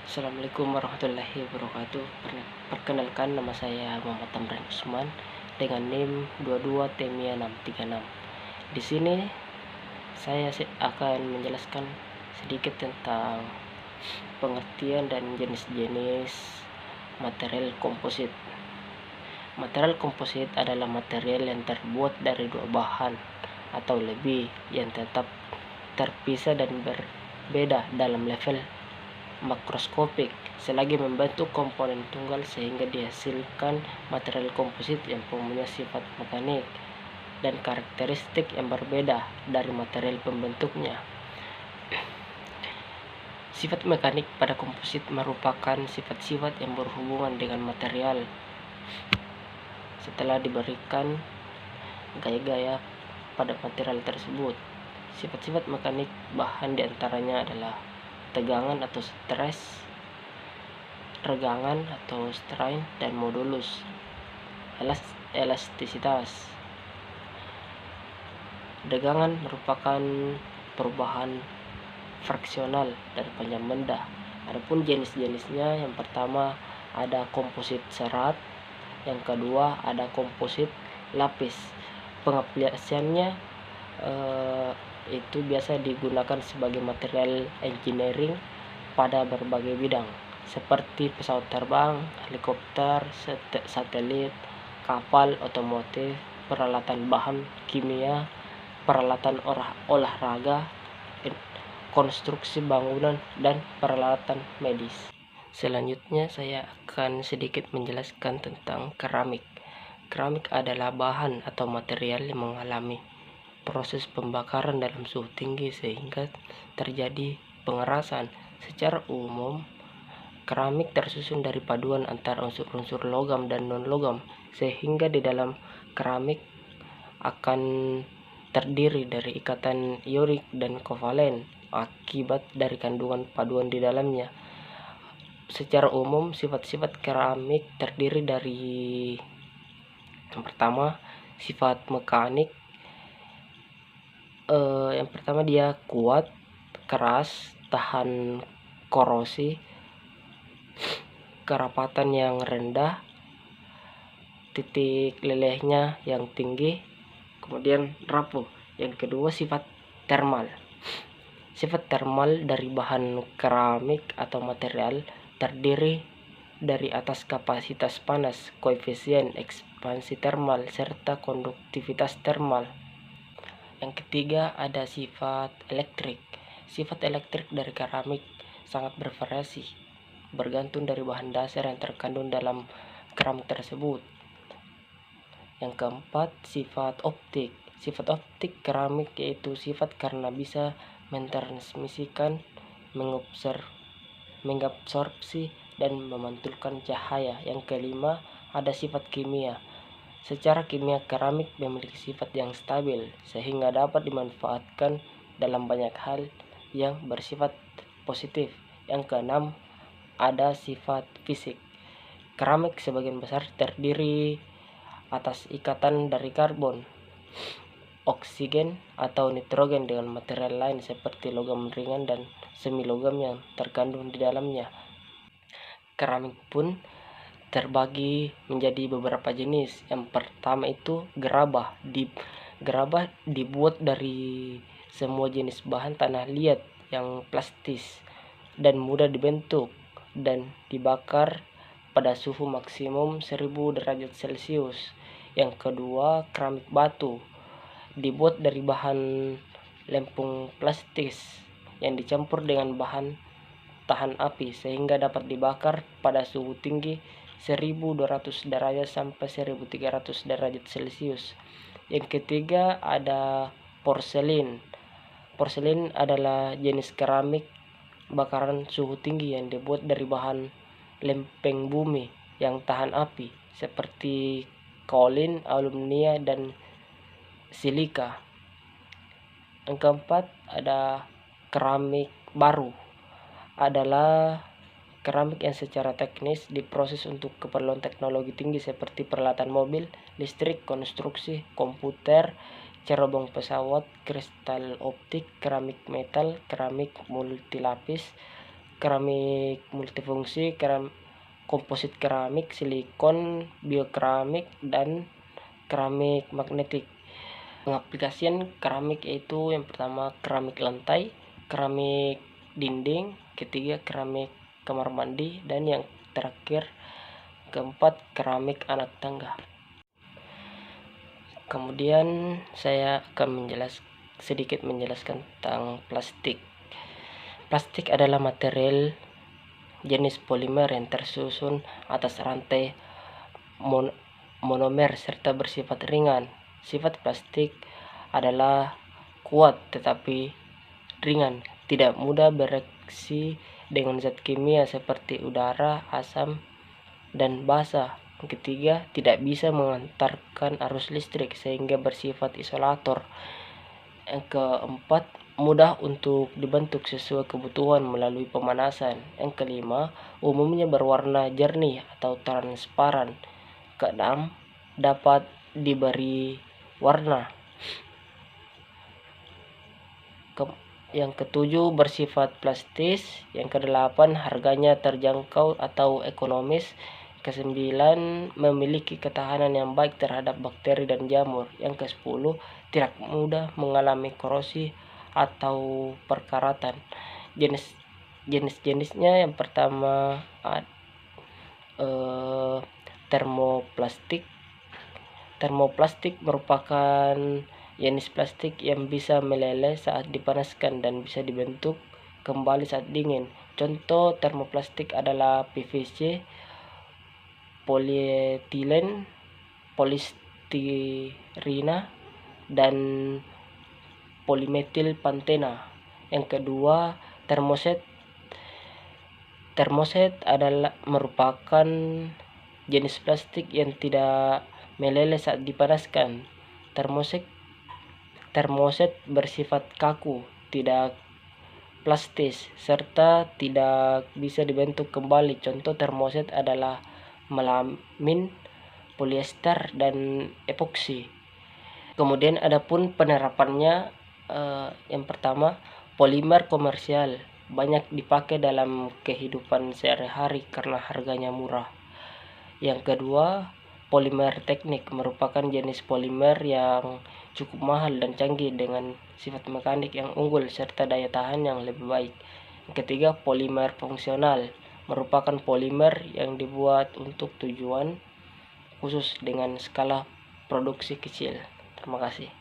Assalamualaikum warahmatullahi wabarakatuh. Perkenalkan, nama saya Muhammad Tamran Usman dengan NIM 22Temia636. Di sini saya akan menjelaskan sedikit tentang pengertian dan jenis-jenis material komposit. Material komposit adalah material yang terbuat dari dua bahan atau lebih yang tetap terpisah dan berbeda dalam level makroskopik selagi membentuk komponen tunggal sehingga dihasilkan material komposit yang mempunyai sifat mekanik dan karakteristik yang berbeda dari material pembentuknya. Sifat mekanik pada komposit merupakan sifat-sifat yang berhubungan dengan material setelah diberikan gaya-gaya pada material tersebut. Sifat-sifat mekanik bahan diantaranya adalah tegangan atau stres, regangan atau strain, dan modulus. Elastisitas. Degangan merupakan perubahan fraksional dari panjang benda. Adapun jenis-jenisnya, yang pertama ada komposit serat, yang kedua ada komposit lapis. Pengaplikasiannya itu biasa digunakan sebagai material engineering pada berbagai bidang seperti pesawat terbang, helikopter, satelit, kapal, otomotif, peralatan bahan kimia, peralatan olahraga, konstruksi bangunan, dan peralatan medis. Selanjutnya saya akan sedikit menjelaskan tentang keramik. Keramik adalah bahan atau material yang mengalami proses pembakaran dalam suhu tinggi sehingga terjadi pengerasan. Secara umum, keramik tersusun dari paduan antara unsur-unsur logam dan non-logam, sehingga di dalam keramik akan terdiri dari ikatan ionik dan kovalen akibat dari kandungan paduan di dalamnya. Secara umum, sifat-sifat keramik terdiri dari yang pertama, sifat mekanik. Yang pertama, dia kuat, keras, tahan korosi, kerapatan yang rendah, titik lelehnya yang tinggi, kemudian rapuh. Yang kedua, sifat termal. Sifat termal dari bahan keramik atau material terdiri dari atas kapasitas panas, koefisien ekspansi termal, serta konduktivitas termal. Yang ketiga, ada sifat elektrik. Sifat elektrik dari keramik sangat bervariasi, bergantung dari bahan dasar yang terkandung dalam keramik tersebut. Yang keempat, sifat optik. Sifat optik keramik yaitu sifat karena bisa mentransmisikan, mengabsorpsi, dan memantulkan cahaya. Yang kelima, ada sifat kimia. Secara kimia, keramik memiliki sifat yang stabil sehingga dapat dimanfaatkan dalam banyak hal yang bersifat positif. Yang keenam, ada sifat fisik. Keramik sebagian besar terdiri atas ikatan dari karbon, oksigen, atau nitrogen dengan material lain seperti logam ringan dan semi logam yang terkandung di dalamnya. Keramik pun terbagi menjadi beberapa jenis. Yang pertama itu gerabah. Gerabah dibuat dari semua jenis bahan tanah liat yang plastis dan mudah dibentuk dan dibakar pada suhu maksimum 1000 derajat Celcius. Yang kedua, keramik batu. Dibuat dari bahan lempung plastis yang dicampur dengan bahan tahan api sehingga dapat dibakar pada suhu tinggi 1200 derajat sampai 1300 derajat Celcius. Yang ketiga, ada porselin. Porselin adalah jenis keramik bakaran suhu tinggi yang dibuat dari bahan lempeng bumi yang tahan api seperti kaolin, alumnia, dan silika. Yang keempat, ada keramik baru. Adalah keramik yang secara teknis diproses untuk keperluan teknologi tinggi seperti peralatan mobil, listrik, konstruksi, komputer, cerobong pesawat, kristal optik, keramik metal, keramik multilapis, keramik multifungsi, komposit keramik, silikon, biokeramik, dan keramik magnetik. Pengaplikasian keramik yaitu yang pertama keramik lantai, keramik dinding, ketiga keramik kamar mandi, dan yang terakhir keempat keramik anak tangga. Kemudian saya akan sedikit menjelaskan tentang plastik. Plastik adalah material jenis polimer yang tersusun atas rantai monomer serta bersifat ringan. Sifat plastik adalah kuat tetapi ringan, tidak mudah bereaksi dengan zat kimia seperti udara, asam, dan basa. Ketiga, tidak bisa mengantarkan arus listrik sehingga bersifat isolator. Yang keempat, mudah untuk dibentuk sesuai kebutuhan melalui pemanasan. Yang kelima, umumnya berwarna jernih atau transparan. Keenam, dapat diberi warna. Yang ketujuh, bersifat plastis. Yang kedelapan, harganya terjangkau atau ekonomis. Kesembilan, memiliki ketahanan yang baik terhadap bakteri dan jamur. Yang kesepuluh, tidak mudah mengalami korosi atau perkaratan. Jenis-jenisnya yang pertama termoplastik. Termoplastik merupakan jenis plastik yang bisa meleleh saat dipanaskan dan bisa dibentuk kembali saat dingin. Contoh termoplastik adalah PVC, polietilen, polistirina, dan polimetil pantena. Yang kedua, termoset. Termoset adalah merupakan jenis plastik yang tidak meleleh saat dipanaskan. Termoset bersifat kaku, tidak plastis, serta tidak bisa dibentuk kembali. Contoh termoset adalah melamin, polyester, dan epoksi. Kemudian adapun penerapannya, yang pertama, polimer komersial banyak dipakai dalam kehidupan sehari-hari karena harganya murah. Yang kedua, polimer teknik merupakan jenis polimer yang cukup mahal dan canggih dengan sifat mekanik yang unggul serta daya tahan yang lebih baik. Yang ketiga, polimer fungsional merupakan polimer yang dibuat untuk tujuan khusus dengan skala produksi kecil. Terima kasih.